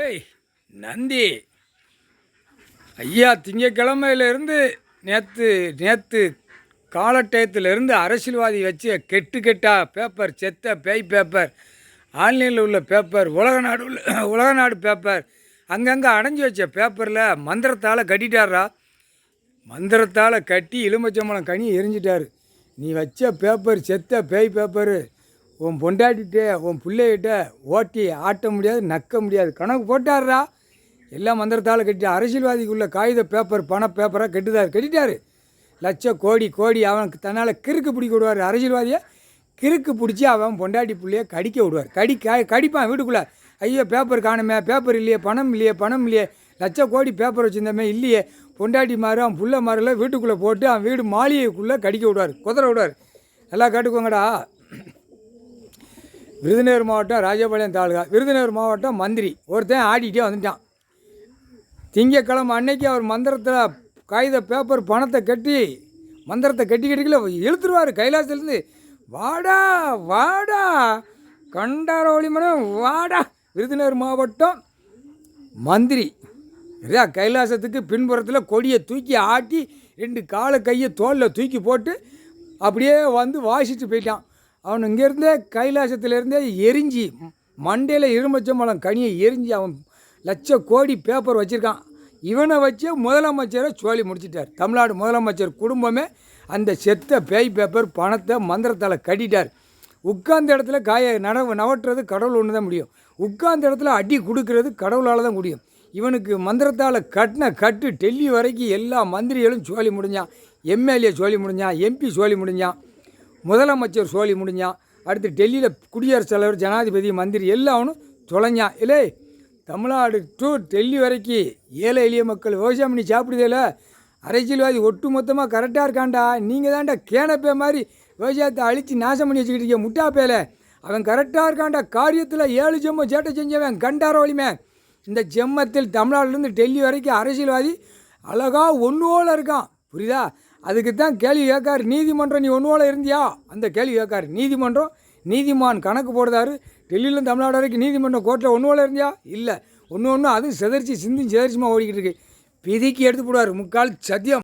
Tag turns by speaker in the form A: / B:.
A: ஏய் நந்தி ஐயா, திங்கக்கிழமையிலேருந்து நேற்று நேற்று காலட்டயத்திலேருந்து அரசியல்வாதி வச்சு கெட்டா பேப்பர், செத்த பேய் பேப்பர், ஆன்லைனில் உள்ள பேப்பர், உலக நாடு பேப்பர், அங்கங்கே அடைஞ்சி வச்ச பேப்பரில் மந்திரத்தால் கட்டிட்டாரா. மந்திரத்தால் கட்டி எலுமிச்சம்பழம் கனி எரிஞ்சிட்டார். நீ வச்ச பேப்பர் செத்த பேய் பேப்பரு உன் பொண்டாட்டிகிட்ட உன் பிள்ளைகிட்ட ஓட்டி ஆட்ட முடியாது, நக்க முடியாது. கணக்கு போட்டார்ரா. எல்லாம் மந்திரத்தால் கட்டி அரசியல்வாதிக்குள்ள காகித பேப்பர், பண பேப்பராக கட்டிட்டார். லட்ச கோடி அவனுக்கு தன்னால் கிறுக்கு பிடிக்க விடுவார். அரசியல்வாதியை கிறுக்கு பிடிச்சி அவன் பொண்டாட்டி பிள்ளைய கடிக்க விடுவார். கடிப்பான் வீட்டுக்குள்ளே. ஐயோ பேப்பர் காணுமே, பேப்பர் இல்லையே, பணம் இல்லையே, லட்ச கோடி பேப்பர் வச்சுருந்தமே இல்லையே, பொண்டாட்டி மாறு அவன் புள்ள மாறில் வீட்டுக்குள்ளே போட்டு அவன் வீடு மாளிகைக்குள்ளே கடிக்க விடுவார், குதிரை விடுவார். நல்லா கேட்டுக்கோங்கடா. விருதுநகர் மாவட்டம் ராஜபாளையம் தாலுகா, விருதுநகர் மாவட்டம் மந்திரி ஒருத்தன் ஆடிக்கிட்டே வந்துட்டான். திங்கக்கிழமை அன்னைக்கு அவர் மந்திரத்தில் காகித பேப்பர் பணத்தை கட்டி மந்திரத்தை கட்டிக்கல இழுத்துருவார் கைலாசத்துலேருந்து. வாடா கண்டாரோளி மனம் வாடா. விருதுநகர் மாவட்டம் மந்திரி கைலாசத்துக்கு பின்புறத்தில் கொடியை தூக்கி ஆட்டி 2 காலை கையை தோளில் தூக்கி போட்டு அப்படியே வந்து வாசிட்டு போயிட்டான். அவன் இங்கேருந்தே கைலாசத்துலேருந்தே எரிஞ்சு மண்டையில் எலுமிச்சம்பழம் கனியை எரிஞ்சு அவன் லட்ச கோடி பேப்பர் வச்சுருக்கான். இவனை வச்சு முதலமைச்சரை சோழி முடிச்சிட்டார். தமிழ்நாடு முதலமைச்சர் குடும்பமே அந்த செத்த பேய் பேப்பர் பணத்தை மந்திரத்தால் கட்டிட்டார். உட்கார்ந்த இடத்துல நவட்டுறது கடவுள் ஒன்று தான் முடியும். உட்கார்ந்த இடத்துல அடி கொடுக்கறது கடவுளால் தான் முடியும். இவனுக்கு மந்திரத்தால் கட்டு டெல்லி வரைக்கும் எல்லா மந்திரிகளும் சோழி முடிஞ்சான். எம்எல்ஏ சோழி முடிஞ்சான், எம்பி சோழி முடிஞ்சான், முதலமைச்சர் சோழி முடிஞ்சான். அடுத்து டெல்லியில் குடியரசுத் தலைவர், ஜனாதிபதி, மந்திரி எல்லாவனும் தொலைஞ்சான். இல்லை தமிழ்நாடு டு டெல்லி வரைக்கும் ஏழை எளிய மக்கள் விவசாயம் பண்ணி சாப்பிடுதில்ல. அரசியல்வாதி ஒட்டு மொத்தமாக கரெக்டாக இருக்காண்டா. நீங்கள் தான்டா கேனப்பே மாதிரி விவசாயத்தை அழித்து நாசம் பண்ணி வச்சுக்கிட்டு இருக்க முட்டாப்பேல. அவன் கரெக்டாக இருக்காண்டா. காரியத்தில் 7 ஜெம்மம் சேட்டை செஞ்சவன் கண்டார வலிமை. இந்த ஜெம்மத்தில் தமிழ்நாட்டிலேருந்து டெல்லி வரைக்கும் அரசியல்வாதி அழகாக ஒன்றுவோல இருக்கான். புரியுதா? அதுக்கு தான் கேள்வி கேட்காரு நீதிமன்றம். நீ ஒன்றுவோல இருந்தியா? அந்த கேள்வி கேட்காரு நீதிமன்றம். நீதிமான் கணக்கு போடுறாரு. டெல்லியிலேருந்து தமிழ்நாடு வரைக்கும் நீதிமன்றம் கோர்ட்டில் ஒன்றுவோல இருந்தியா? இல்லை. ஒன்று அதுவும் சிதறிச்சு சிந்தியும் சிதறிச்சுமா ஓடிக்கிட்டு இருக்கு. பிதிக்கி எடுத்து போடுவார். முக்கால் சத்தியம்.